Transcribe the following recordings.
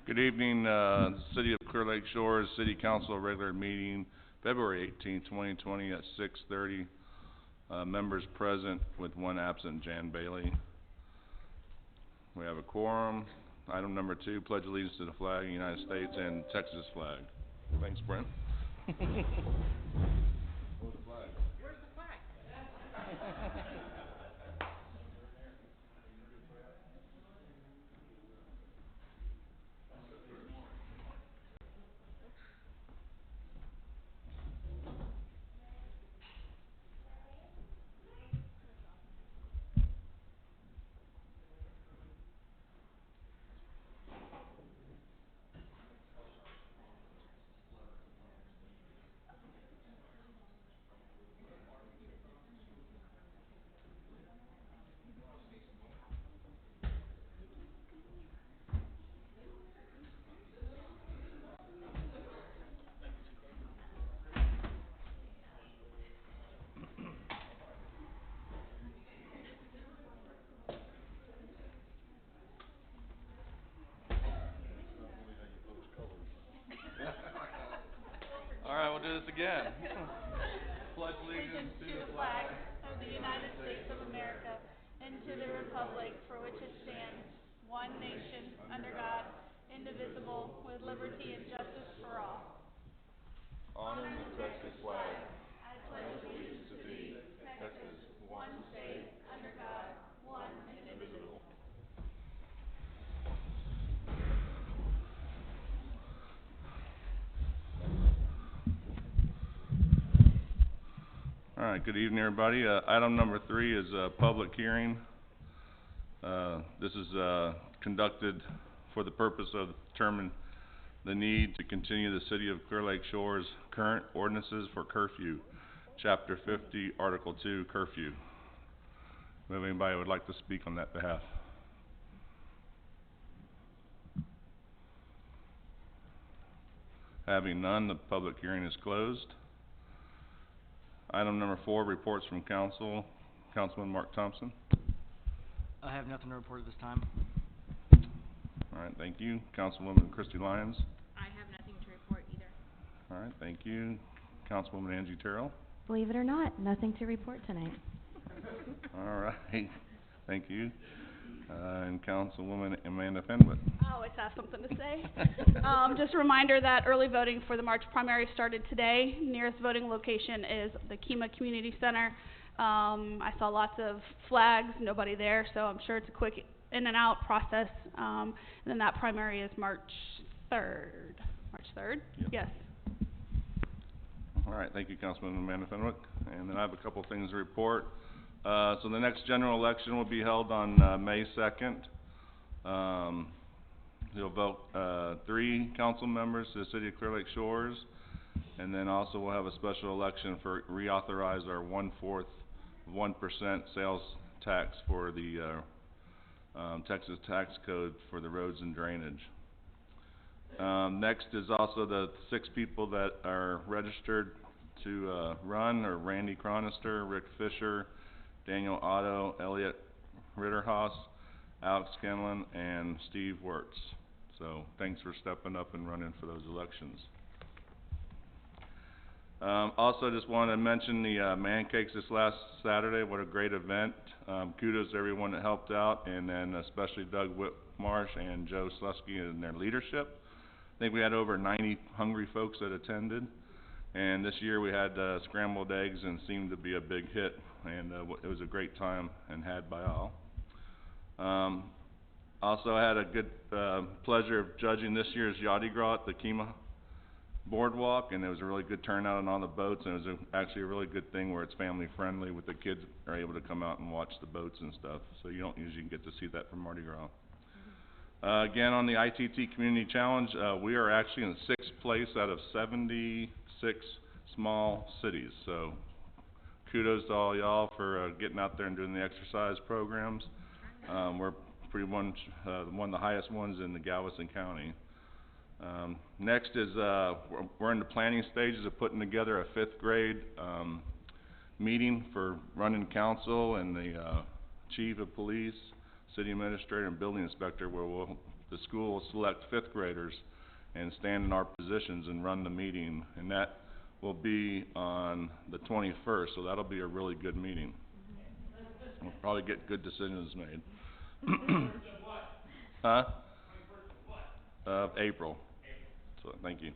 Good evening, City of Clear Lake Shores City Council regular meeting, February 18, 2020 at 6:30. Members present with one absent, Jan Bailey. We have a quorum. Item number 2, pledge allegiance to the flag of the United States and Texas flag. Thanks, Brent. Where's the flag? Where's the flag? All right, we'll do this again. Pledge allegiance to the flag of the United States of America and to the republic for which it stands, one nation, under God, indivisible, with liberty and justice for all. Honor the Texas flag. I pledge allegiance to thee, Texas, one state, under God, one indivisible. All right, good evening, everybody. Item number 3 is a public hearing. This is conducted for the purpose of determining the need to continue the City of Clear Lake Shores current ordinances for curfew, Chapter 50, Article 2, curfew. If anybody would like to speak on that behalf. Having none, the public hearing is closed. Item number 4, reports from council. Councilman Mark Thompson. I have nothing to report at this time. All right, thank you. Councilwoman Christy Lyons. I have nothing to report either. All right, thank you. Councilwoman Angie Terrell. Believe it or not, nothing to report tonight. All right, thank you. And Councilwoman Amanda Fenwick. I always have something to say. Just a reminder that early voting for the March primary started today. Nearest voting location is the Kemah Community Center. I saw lots of flags, nobody there, so I'm sure it's a quick in and out process. And then that primary is March 3rd. March 3rd? Yep. Yes. All right, thank you, Councilwoman Amanda Fenwick. And then I have a couple things to report. So the next general election will be held on May 2nd. You'll vote 3 council members to the City of Clear Lake Shores, and then also we'll have a special election for reauthorize our 1/4 of 1% sales tax for the Texas tax code for the roads and drainage. Next is also the 6 people that are registered to run are Randy Chronister, Rick Fisher, Daniel Otto, Elliot Ritterhaus, Alex Scanlon, and Steve Wirtz. So thanks for stepping up and running for those elections. Also just want to mention the man cakes this last Saturday. What a great event. Kudos to everyone that helped out, and then especially Doug Whitmarsh and Joe Slusky and their leadership. I think we had over 90 hungry folks that attended, and this year we had scrambled eggs and seemed to be a big hit, and it was a great time and had by all. Also had a good pleasure of judging this year's Yachty Gras at the Kemah Boardwalk, and it was a really good turnout on all the boats, and it was actually a really good thing where it's family friendly with the kids are able to come out and watch the boats and stuff, so you don't usually get to see that from Mardi Gras. Again, on the ITT Community Challenge, we are actually in 6th place out of 76 small cities, so kudos to all y'all for getting out there and doing the exercise programs. We're pretty much one of the highest ones in the Galveston County. Next is we're in the planning stages of putting together a 5th grade meeting for running council and the chief of police, city administrator, and building inspector, where we'll the school will select 5th graders and stand in our positions and run the meeting, and that will be on the 21st, so that'll be a really good meeting. We'll probably get good decisions made. Huh? Of April. So, thank you.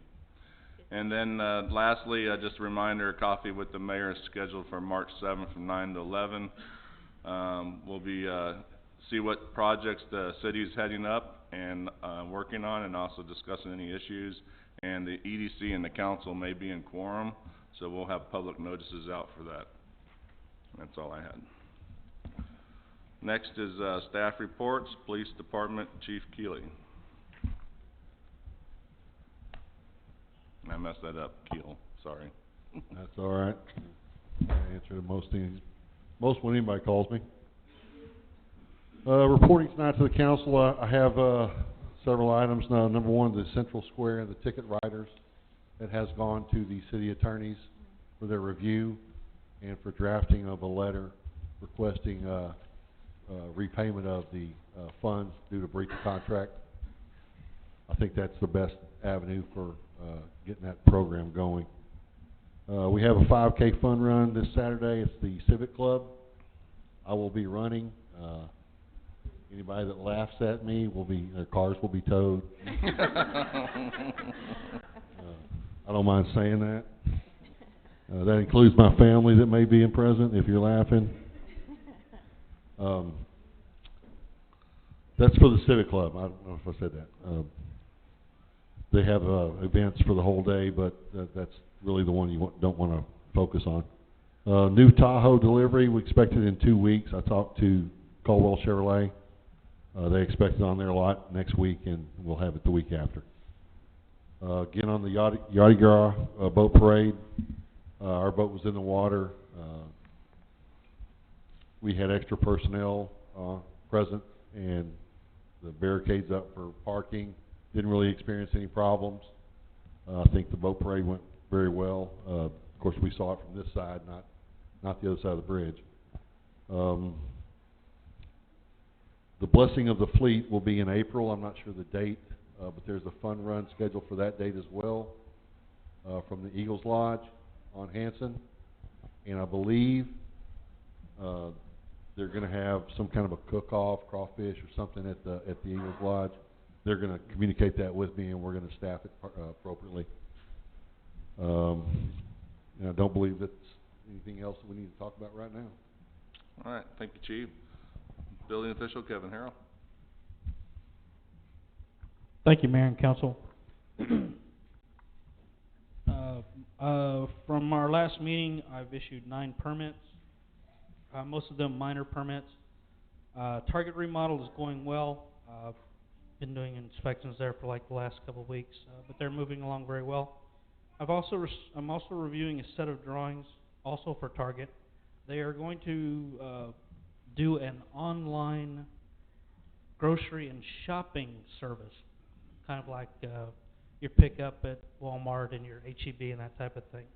And then, lastly, just a reminder, coffee with the mayor is scheduled for March 7th from 9 to 11. We'll be, see what projects the city's heading up and, working on, and also discussing any issues. And the EDC and the council may be in quorum, so we'll have public notices out for that. That's all I had. Next is, staff reports, Police Department, Chief Keeley. I messed that up, Keel, sorry. That's all right. I answer to most things, most when anybody calls me. Reporting tonight to the council, I have several items. Number one, the Central Square and the ticket writers. That has gone to the city attorneys for their review and for drafting of a letter requesting repayment of the funds due to breach of contract. I think that's the best avenue for getting that program going. We have a 5K fun run this Saturday. It's the Civic Club. I will be running. Anybody that laughs at me will be, their cars will be towed. I don't mind saying that. That includes my family that may be present if you're laughing. That's for the Civic Club. I don't know if I said that. They have events for the whole day, but that's really the one you don't want to focus on. New Tahoe delivery, we expect it in 2 weeks. I talked to Caldwell Chevrolet. They expect it on their lot next week, and we'll have it the week after. Again, on the Yadi Gras boat parade, our boat was in the water. We had extra personnel present, and the barricades up for parking. Didn't really experience any problems. I think the boat parade went very well. Of course, we saw it from this side, not the other side of the bridge. The blessing of the fleet will be in April. I'm not sure the date, but there's a fun run scheduled for that date as well from the Eagles Lodge on Hanson. And I believe they're going to have some kind of a cook-off, crawfish or something at the Eagles Lodge. They're going to communicate that with me, and we're going to staff it appropriately. I don't believe that's anything else that we need to talk about right now. All right, thank you, Chief. Building official Kevin Harrell. Thank you, Mayor and Council. From our last meeting, I've issued 9 permits, most of them minor permits. Target remodel is going well. Been doing inspections there for like the last couple of weeks, but they're moving along very well. I'm also reviewing a set of drawings, also for Target. They are going to do an online grocery and shopping service, kind of like your pickup at Walmart and your H-E-B and that type of thing.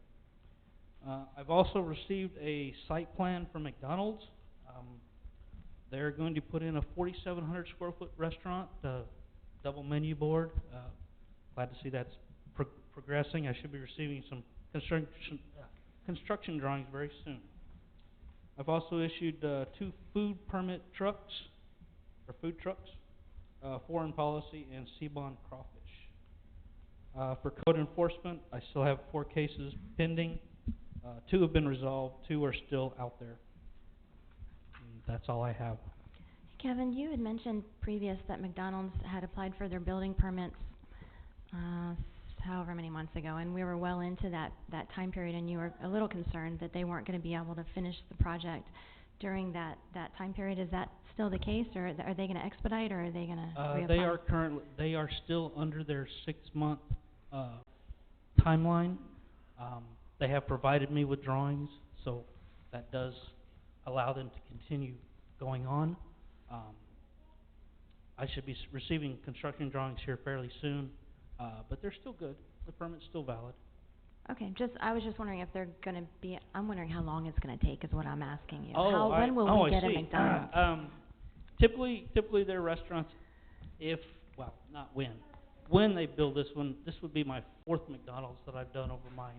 I've also received a site plan from McDonald's. They're going to put in a 4,700 square foot restaurant, double menu board. Glad to see that's progressing. I should be receiving some construction drawings very soon. I've also issued 2 food permit trucks, or food trucks, foreign policy and Seabond crawfish. For code enforcement, I still have 4 cases pending. 2 have been resolved, 2 are still out there. That's all I have. Kevin, you had mentioned previous that McDonald's had applied for their building permits however many months ago, and we were well into that time period, and you were a little concerned that they weren't going to be able to finish the project during that time period. Is that still the case, or are they going to expedite, or are they going to reapply? They are still under their 6-month timeline. They have provided me with drawings, so that does allow them to continue going on. I should be receiving construction drawings here fairly soon, but they're still good. The permit's still valid. Okay, I was just wondering if they're going to be, I'm wondering how long it's going to take is what I'm asking you. When will we get a McDonald's? Typically their restaurants, well, not when they build this one, this would be my 4th McDonald's that I've done over my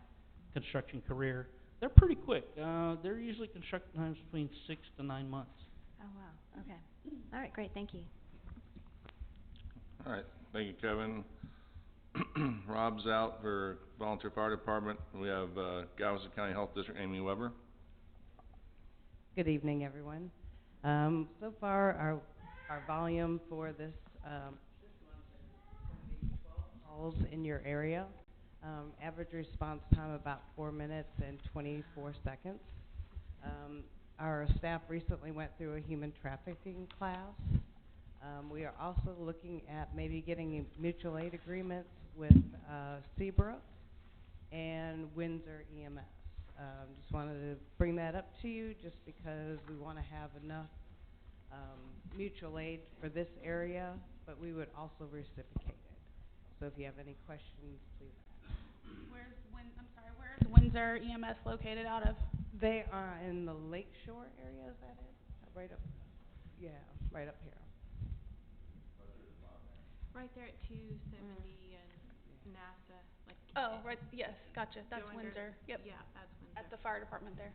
construction career. They're pretty quick. They're usually construction times between 6 to 9 months. Oh, wow, okay. All right, great, thank you. All right, thank you, Kevin. Rob's out for volunteer fire department. We have, Galveston County Health District, Amy Weber. Good evening, everyone. So far, our volume for this month is going to be 12 calls in your area. Average response time about 4 minutes and 24 seconds. Our staff recently went through a human trafficking class. We are also looking at maybe getting mutual aid agreements with Seabrook and Windsor EMS. Just wanted to bring that up to you just because we want to have enough mutual aid for this area, but we would also reciprocate it. So if you have any questions, please ask. Where's Windsor EMS located out of? They are in the Lakeshore area, is that it? Right up, yeah, right up here. Right there at 270 and NASA, like. Oh, right, yes, gotcha, that's go under- Windsor, yep, Yeah, that's Windsor. at the fire department there.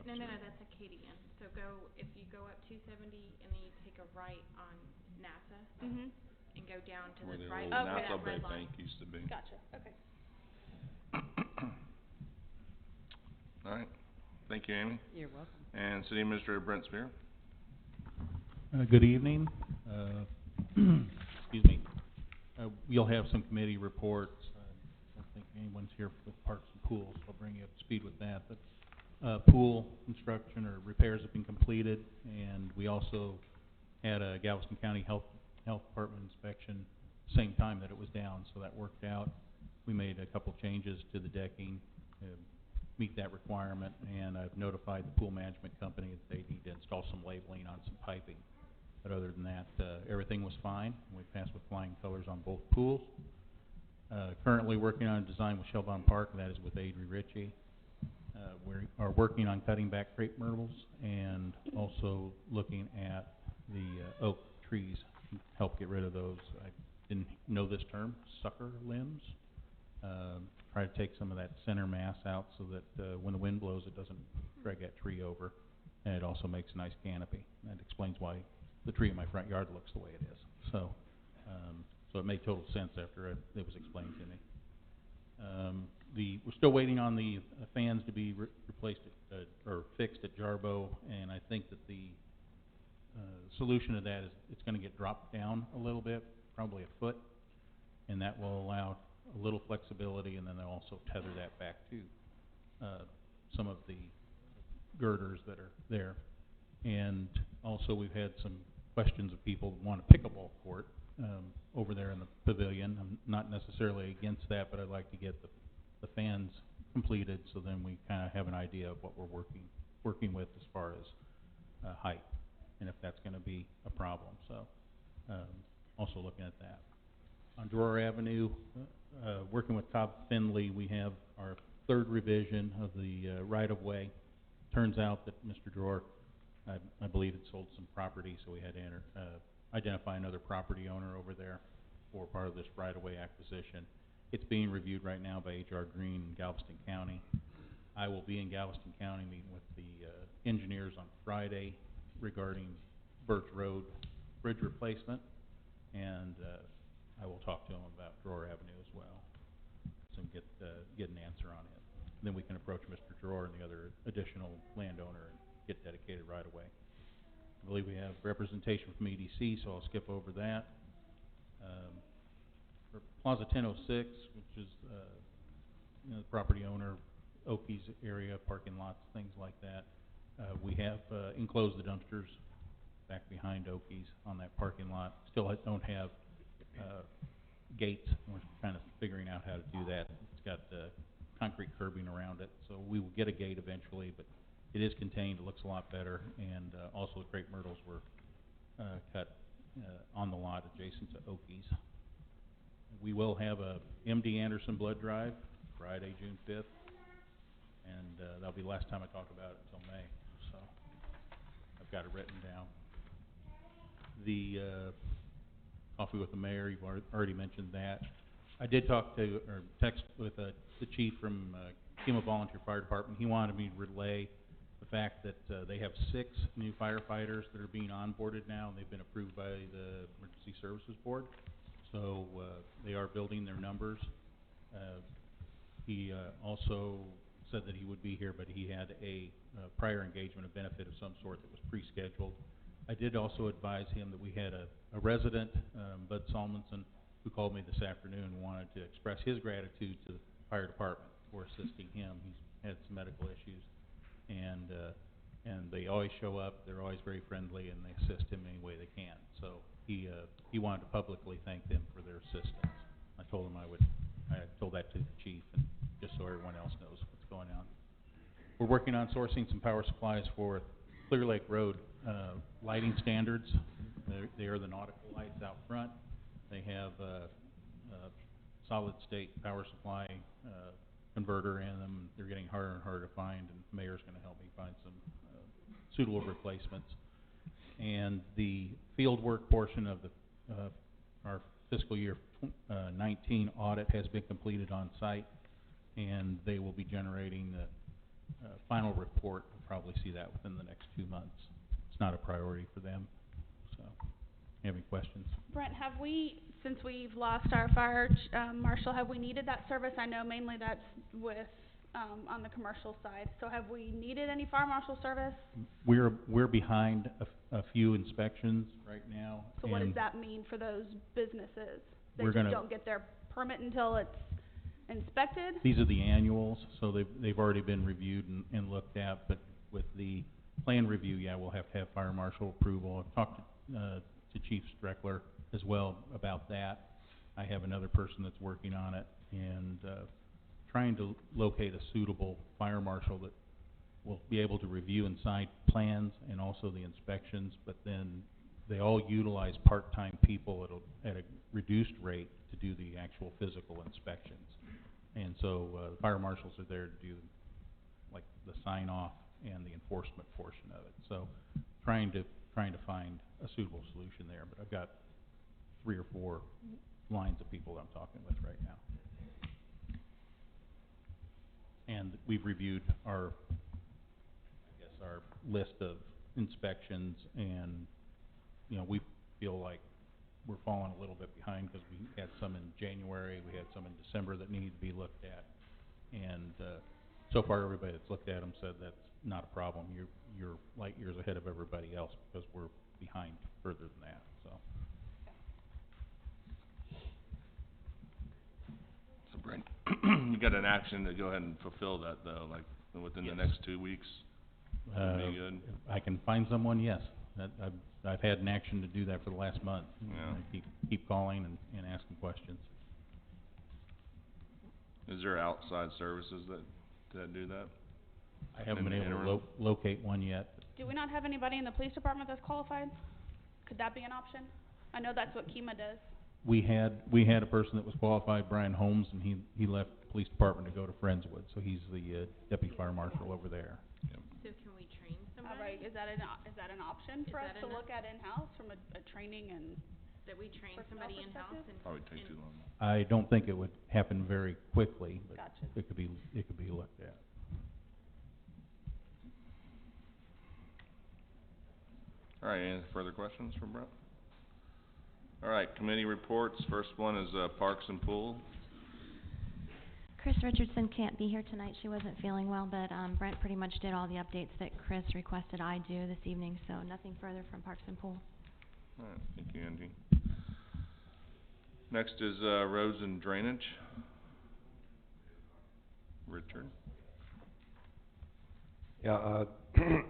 No, that's Acadian. So if you go up 270 and then you take a right on NASA Mm-hmm, and go down to Where the the right old of Okay. Napa that Bay red line. Bank used to be. gotcha, okay. All right, thank you, Amy. You're welcome. And City Administrator Brent Spear. Good evening. Excuse me. You'll have some committee reports. I don't think anyone's here with parks and pools, so I'll bring you up to speed with that. But pool construction or repairs have been completed, and we also had a Galveston County Health Department inspection same time that it was down, so that worked out. We made a couple changes to the decking to meet that requirement, and I've notified the pool management company that they need to install some labeling on some piping. But other than that, everything was fine. We passed with flying colors on both pools. Currently working on a design with Shelbourne Park, and that is with Adri Ritchie. We are working on cutting back crepe myrtles and also looking at the oak trees, help get rid of those. I didn't know this term, sucker limbs. Try to take some of that center mass out so that when the wind blows, it doesn't drag that tree over. And it also makes a nice canopy. That explains why the tree in my front yard looks the way it is. So, so it made total sense after it was explained to me. We're still waiting on the fans to be replaced or fixed at Jarbo, and I think that the solution to that is it's going to get dropped down a little bit, probably a foot, and that will allow a little flexibility, and then they'll also tether that back to some of the girders that are there. And also we've had some questions of people who want a pickleball court over there in the pavilion. I'm not necessarily against that, but I'd like to get the fans completed so then we kind of have an idea of what we're working with as far as height, and if that's going to be a problem. So also looking at that. On Drawer Avenue, working with Todd Finley, we have our 3rd revision of the right-of-way. Turns out that Mr. Drawer, I believe, had sold some property, so we had to identify another property owner over there for part of this right-of-way acquisition. It's being reviewed right now by H.R. Green in Galveston County. I will be in Galveston County meeting with the engineers on Friday regarding Birch Road bridge replacement, and I will talk to them about Drawer Avenue as well, so get an answer on it. Then we can approach Mr. Drawer and the other additional landowner and get dedicated right away. I believe we have representation from EDC, so I'll skip over that. For Plaza 1006, which is the property owner, Okies area, parking lots, things like that, we have enclosed the dumpsters back behind Okies on that parking lot. Still don't have gates. We're kind of figuring out how to do that. It's got concrete curbing around it, so we will get a gate eventually, but it is contained. It looks a lot better, and also the crepe myrtles were cut on the lot adjacent to Okies. We will have a MD Anderson blood drive Friday, June 5th, and that'll be the last time I talk about it until May, so I've got it written down. The coffee with the mayor, you've already mentioned that. I did talk to, or text with, the chief from, Kima Volunteer Fire Department. He wanted me to relay the fact that, they have 6 new firefighters that are being onboarded now, and they've been approved by the Emergency Services Board. So, they are building their numbers. He also said that he would be here, but he had a prior engagement, a benefit of some sort that was pre-scheduled. I did also advise him that we had a resident, Bud Salmonson, who called me this afternoon and wanted to express his gratitude to the fire department for assisting him. He's had some medical issues, and they always show up. They're always very friendly, and they assist him any way they can. So he wanted to publicly thank them for their assistance. I told him I told that to the chief, and just so everyone else knows what's going on. We're working on sourcing some power supplies for Clear Lake Road lighting standards. They are the nautical lights out front. They have a solid state power supply converter in them. They're getting harder and harder to find, and the mayor's going to help me find some suitable replacements. And the field work portion of our fiscal year 19 audit has been completed on site, and they will be generating the final report. We'll probably see that within the next 2 months. It's not a priority for them. So, you have any questions? Brent, have we, since we've lost our fire marshal, have we needed that service? I know mainly that's with on the commercial side. So have we needed any fire marshal service? We're behind a few inspections right now. So what does that mean for those businesses? They We're just gonna don't get their permit until it's inspected? These are the annuals, so they've already been reviewed and looked at, but with the plan review, yeah, we'll have to have fire marshal approval. I've talked to Chief Streckler as well about that. I have another person that's working on it, and trying to locate a suitable fire marshal that will be able to review and sign plans and also the inspections, but then they all utilize part-time people at a reduced rate to do the actual physical inspections. And so the fire marshals are there to do like the sign-off and the enforcement portion of it. So trying to find a suitable solution there, but I've got 3 or 4 lines of people I'm talking with right now. And we've reviewed our list of inspections, and we feel like we're falling a little bit behind because we had some in January, we had some in December that needed to be looked at, and so far everybody that's looked at them said that's not a problem. You're light years ahead of everybody else because we're behind further than that. So. So Brent, you got an action to go ahead and fulfill that though, like within Yes. the next 2 weeks. Would be good. If I can find someone, yes. I've had an action to do that for the last month. Yeah. I keep calling and asking questions. Is there outside services that do that? I haven't been In the able to interim? locate one yet. Do we not have anybody in the police department that's qualified? Could that be an option? I know that's what Kima does. We had a person that was qualified, Brian Holmes, and he left the police department to go to Friendswood, so he's the deputy fire marshal over there. Yep. So can we train somebody? Right, is that an option for us Is that to an look at in-house from a training and? That we train Personnel somebody in-house perspective? and? Probably take too long. I don't think it would happen very quickly, but Gotcha. it could be looked at. All right, any further questions for Brent? All right, committee reports. First one is Parks and Pool. Chris Richardson can't be here tonight. She wasn't feeling well, but Brent pretty much did all the updates that Chris requested I do this evening, so nothing further from Parks and Pool. All right, thank you, Angie. Next is Roads and Drainage. Richard. Yeah, excuse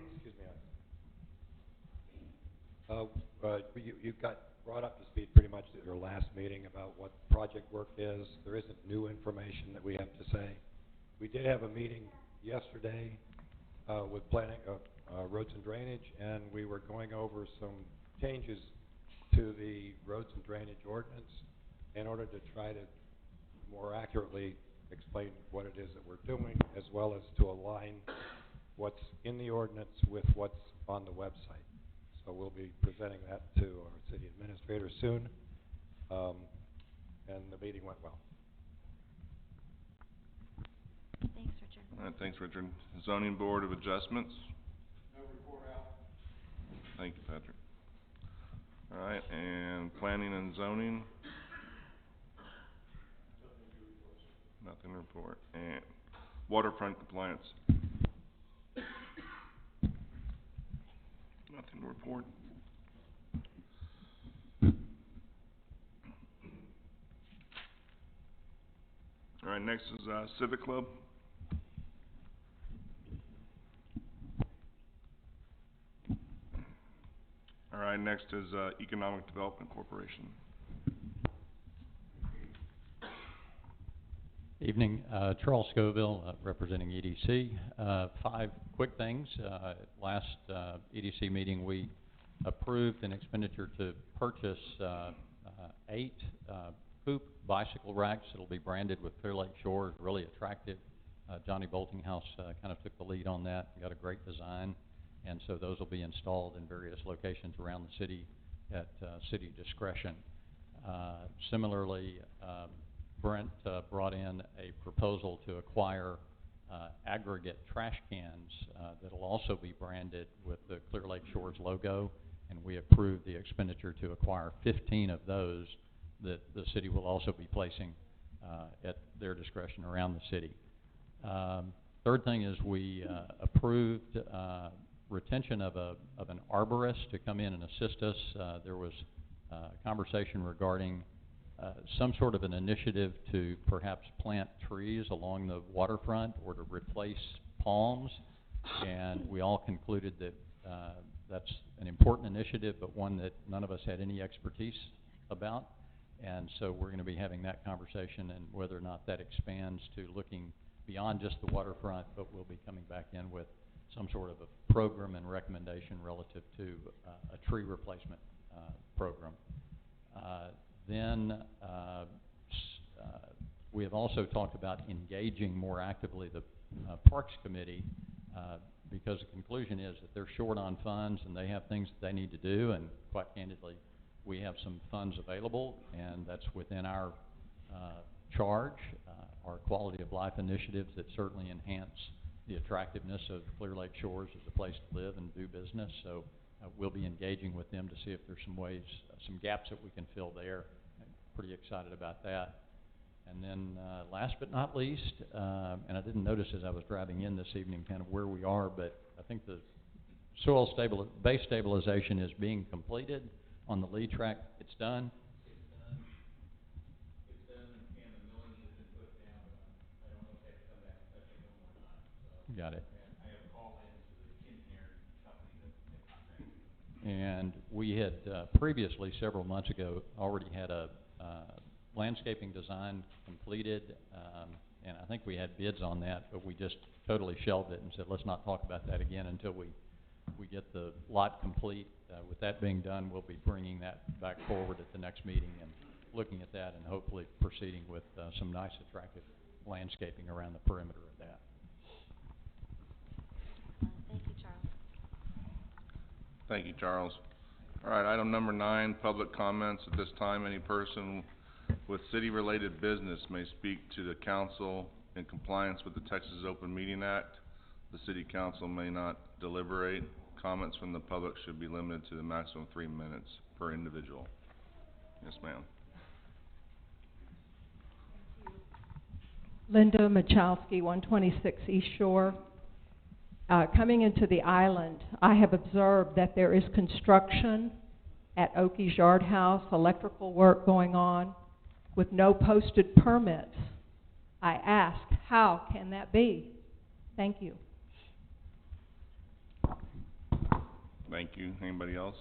me. You got brought up to speed pretty much at your last meeting about what project work is. There isn't new information that we have to say. We did have a meeting yesterday with planning, Roads and Drainage, and we were going over some changes to the Roads and Drainage ordinance in order to try to more accurately explain what it is that we're doing, as well as to align what's in the ordinance with what's on the website. So we'll be presenting that to our city administrator soon. and the meeting went well. Thanks, Richard. All right, thanks, Richard. Zoning Board of Adjustments? No report out. Thank you, Patrick. All right, and Planning and Zoning? Nothing to report. And Waterfront Compliance? Nothing to report. All right, next is Civic Club. All right, next is Economic Development Corporation. Evening, Charles Scoville, representing EDC. 5 quick things. Last EDC meeting, we approved an expenditure to purchase 8 hoop bicycle racks that'll be branded with Clear Lake Shores, really attractive. Johnny Boltinghouse kind of took the lead on that, got a great design, and so those will be installed in various locations around the city at city discretion. Similarly, Brent brought in a proposal to acquire aggregate trash cans that'll also be branded with the Clear Lake Shores logo, and we approved the expenditure to acquire 15 of those that the city will also be placing at their discretion around the city. Third thing is we approved retention of an arborist to come in and assist us. There was conversation regarding some sort of an initiative to perhaps plant trees along the waterfront or to replace palms, and we all concluded that that's an important initiative, but one that none of us had any expertise about. And so we're going to be having that conversation, and whether or not that expands to looking beyond just the waterfront, but we'll be coming back in with some sort of a program and recommendation relative to a tree replacement program. Then we have also talked about engaging more actively the Parks Committee because the conclusion is that they're short on funds and they have things that they need to do, and quite candidly, we have some funds available, and that's within our charge, our quality of life initiatives that certainly enhance the attractiveness of Clear Lake Shores as a place to live and do business. So we'll be engaging with them to see if there's some ways, some gaps that we can fill there. I'm pretty excited about that. And then last but not least, and I didn't notice as I was driving in this evening kind of where we are, but I think the base stabilization is being completed. On the lead track, it's done. It's done, and the milling has been put down, but I don't know if they have to come back and touch it one more time. So got it. And I have a call in to the engineering company that contracted. And we had previously, several months ago, already had a landscaping design completed, and I think we had bids on that, but we just totally shelved it and said, let's not talk about that again until we get the lot complete. With that being done, we'll be bringing that back forward at the next meeting and looking at that and hopefully proceeding with some nice, attractive landscaping around the perimeter of that. Thank you, Charles. Thank you, Charles. All right, item number 9, public comments. At this time, any person with city-related business may speak to the council in compliance with the Texas Open Meeting Act. The city council may not deliberate. Comments from the public should be limited to the maximum 3 minutes per individual. Yes, ma'am. Linda Machowski, 126 East Shore. Coming into the island, I have observed that there is construction at Oakey's Yard House, electrical work going on, with no posted permits. I ask, how can that be? Thank you. Thank you. Anybody else?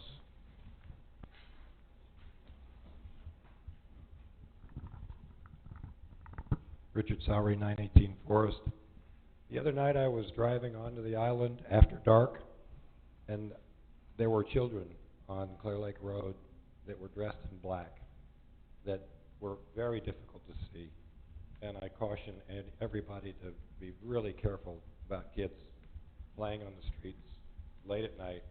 Richard Sowery, 918 Forest. The other night I was driving onto the island after dark, and there were children on Clear Lake Road that were dressed in black that were very difficult to see. And I caution everybody to be really careful about kids playing on the streets late at night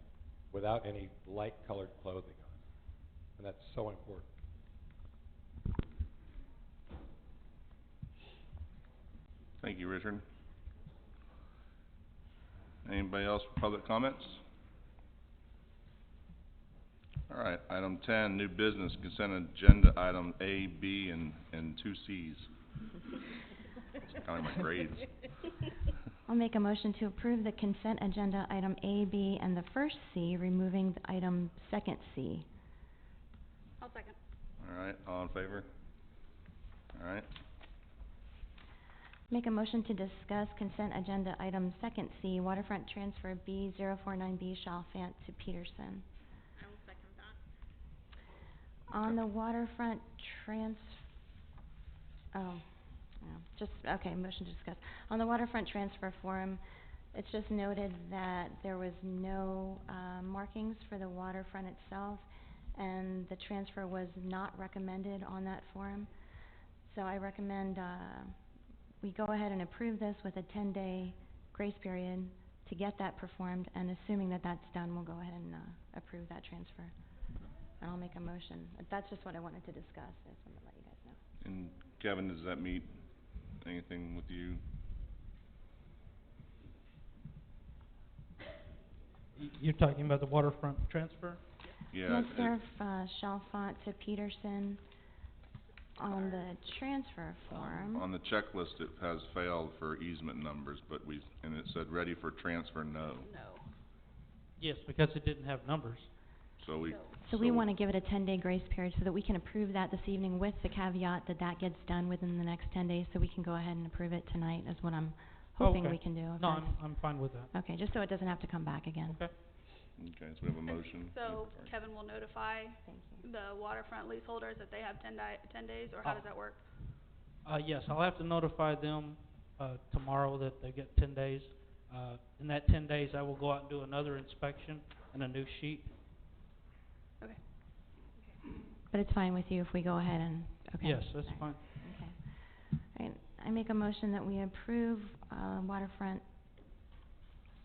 without any light-colored clothing on. And that's so important. Thank you, Richard. Anybody else for public comments? All right, item 10, new business, consent agenda item A, B, and 2 Cs. It's kind of my grades. I'll make a motion to approve the consent agenda item A, B, and the first C, removing the item second C. I'll second. All right, all in favor? All right, Make a motion to discuss consent agenda item second C, waterfront transfer B049B Chalfant to Peterson. I will second that. On the waterfront motion to discuss. On the waterfront transfer form, it's just noted that there was no markings for the waterfront itself, and the transfer was not recommended on that form. So I recommend we go ahead and approve this with a 10-day grace period to get that performed, and assuming that that's done, we'll go ahead and approve that transfer. And I'll make a motion. That's just what I wanted to discuss. I just wanted to let you guys know. and Kevin, does that meet anything with you? You're talking about the waterfront transfer? Yeah. Yes, sir, Chalfant to Peterson on the transfer form. On the checklist, it has failed for easement numbers, but and it said ready for transfer, no. Yes, because it didn't have numbers. So we want to give it a 10-day grace period so that we can approve that this evening with the caveat that that gets done within the next 10 days, so we can go ahead and approve it tonight is what I'm hoping we can do. if No, that's- I'm fine with that. Okay, just so it doesn't have to come back again. Okay. Okay, so we have a motion. So Kevin will notify Thank you. the waterfront leaseholders that they have 10 days, or how does that work? Yes, I'll have to notify them tomorrow that they get 10 days. In that 10 days, I will go out and do another inspection and a new sheet. Okay. But it's fine with you if we go ahead and, okay. Yes, that's All right. fine. Okay. All right, I make a motion that we approve waterfront,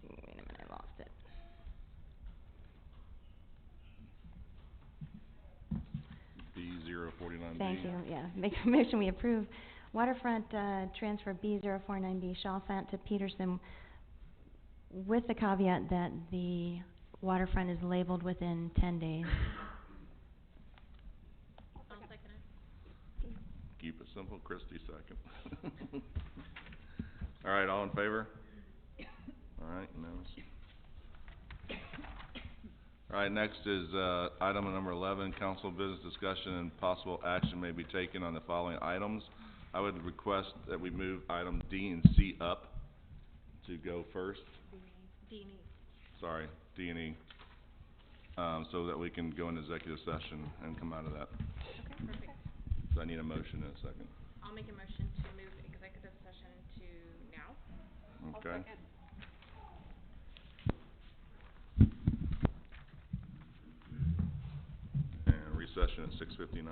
wait a minute, I lost it. B049B. Thank you, yeah. Make a motion we approve waterfront transfer B049B Chalfant to Peterson with the caveat that the waterfront is labeled within 10 days. I'll second it. Keep it simple, Christie second. All right, all in favor? All right, unanimous. All right, next is item number 11, council business discussion and possible action may be taken on the following items. I would request that we move item D and C up to go first. D and E. Sorry, D and E. So that we can go into executive session and come out of that. Okay, perfect. So I need a motion in a second. I'll make a motion to move executive session to now. Okay. I'll second. And recession at 6:59.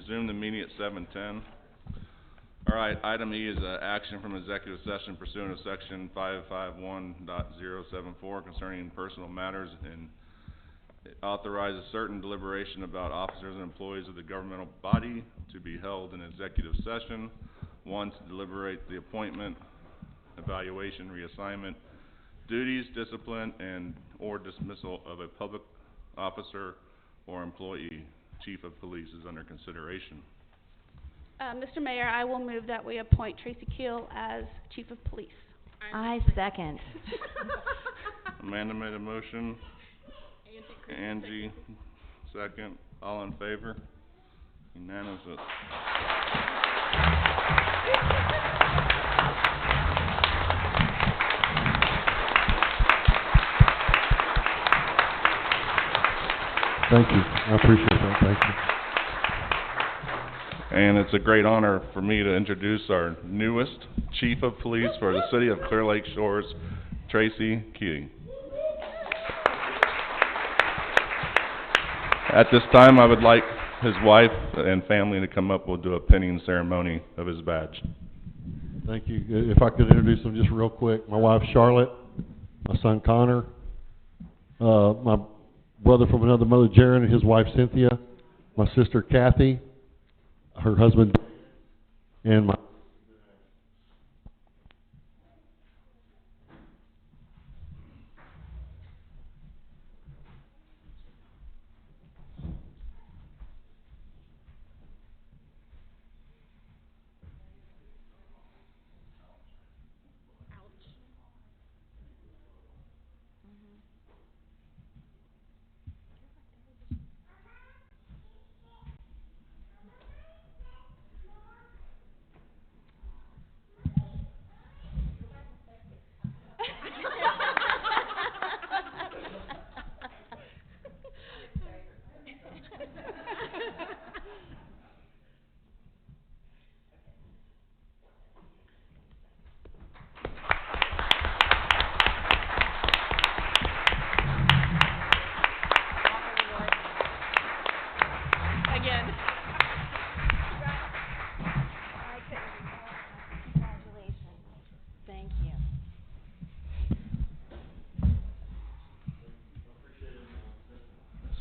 resume the meeting at 7:10. All right, item E is action from executive session pursuant to section 551.074 concerning personal matters, and it authorizes certain deliberation about officers and employees of the governmental body to be held in executive session. One, to deliberate the appointment, evaluation, reassignment, duties, discipline, and or dismissal of a public officer or employee. Chief of Police is under consideration. Mr. Mayor, I will move that we appoint Tracy Keel as Chief of Police. I second. Amanda made a motion. Angie, second. All in favor? Unanimous. Thank you. I appreciate that. Thank you. And it's a great honor for me to introduce our newest Chief of Police for the City of Clear Lake Shores, Tracy Keel. At this time, I would like his wife and family to come up. We'll do a pinning ceremony of his badge. Thank you. If I could introduce them just real quick. My wife Charlotte, my son Connor, my brother from another mother Jaron and his wife Cynthia, my sister Kathy, her husband, and my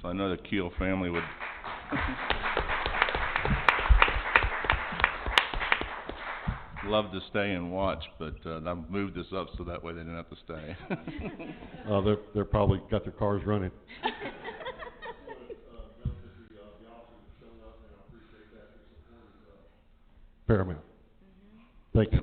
So I know the Keel family would love to stay and watch, but I've moved this up so that way they didn't have to stay. they're probably got their cars running. Paramount. Thank you.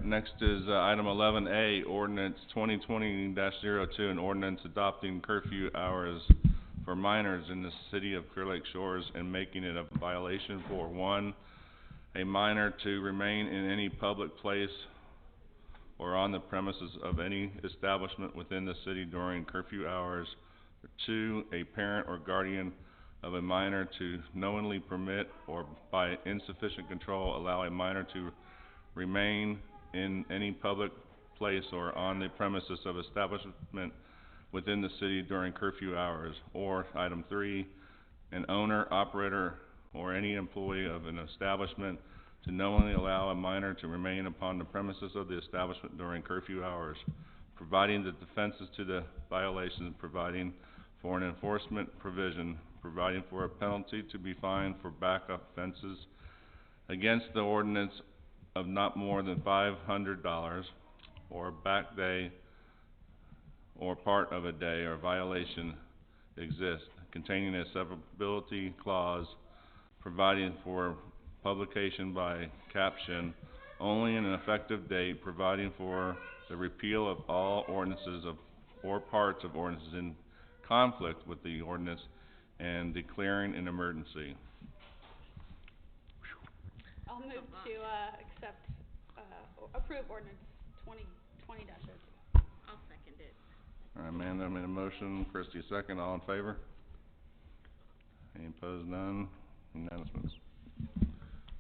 Next is item 11A, ordinance 2020-02, an ordinance adopting curfew hours for minors in the City of Clear Lake Shores and making it a violation for 1, a minor to remain in any public place or on the premises of any establishment within the city during curfew hours. 2, a parent or guardian of a minor to knowingly permit or by insufficient control allow a minor to remain in any public place or on the premises of establishment within the city during curfew hours. Or item 3, an owner, operator, or any employee of an establishment to knowingly allow a minor to remain upon the premises of the establishment during curfew hours, providing the defenses to the violation, providing for an enforcement provision, providing for a penalty to be fined for backup offenses against the ordinance of not more than $500 or back day or part of a day or violation exists, containing a severability clause, providing for publication by caption only in an effective date, providing for the repeal of all ordinances of or parts of ordinances in conflict with the ordinance, and declaring an emergency. I'll move to approve ordinance 2020-02. I'll second it. All right, Amanda made a motion, Christie second, all in favor? Any opposed? None? Unanimous.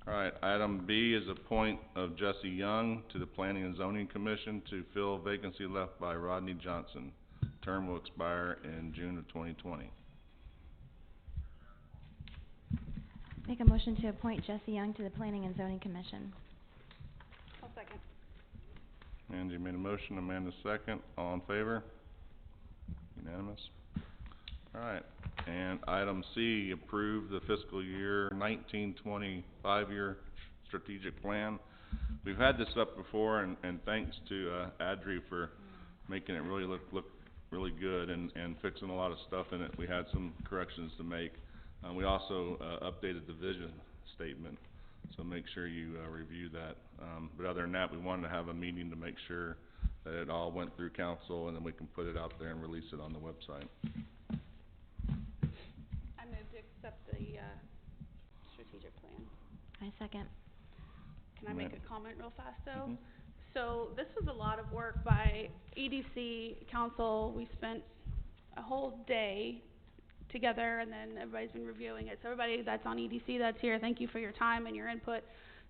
Alright, item B is appoint of Jesse Young to the Planning and Zoning Commission to fill vacancy left by Rodney Johnson. Term will expire in June of 2020. Make a motion to appoint Jesse Young to the Planning and Zoning Commission. I'll second. Angie made a motion, Amanda second. All in favor? Unanimous. Alright, and item C, approve the fiscal year 19-20 5-year strategic plan. We've had this up before, and thanks to Adri for making it really look really good and fixing a lot of stuff in it. We had some corrections to make. We also updated the vision statement, so make sure you review that. But other than that, we wanted to have a meeting to make sure that it all went through council, and then we can put it out there and release it on the website. I move to accept the, strategic plan. I second. Can I make a comment real fast though? Mhm. So this was a lot of work by EDC council. We spent a whole day together, and then everybody's been reviewing it. So everybody that's on EDC that's here, thank you for your time and your input.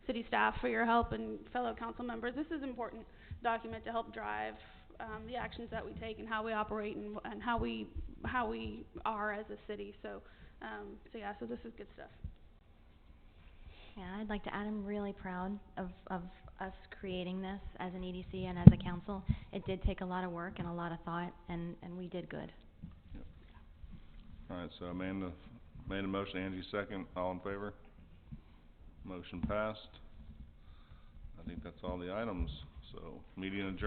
City staff for your help, and fellow council members. This is an important document to help drive the actions that we take and how we operate and how we are as a city. So so this is good stuff. Yeah, I'd like to add, I'm really proud of us creating this as an EDC and as a council. It did take a lot of work and a lot of thought, and we did good. Yep. Alright, so Amanda made a motion, Angie second. All in favor? Motion passed. I think that's all the items, so meeting adjourned.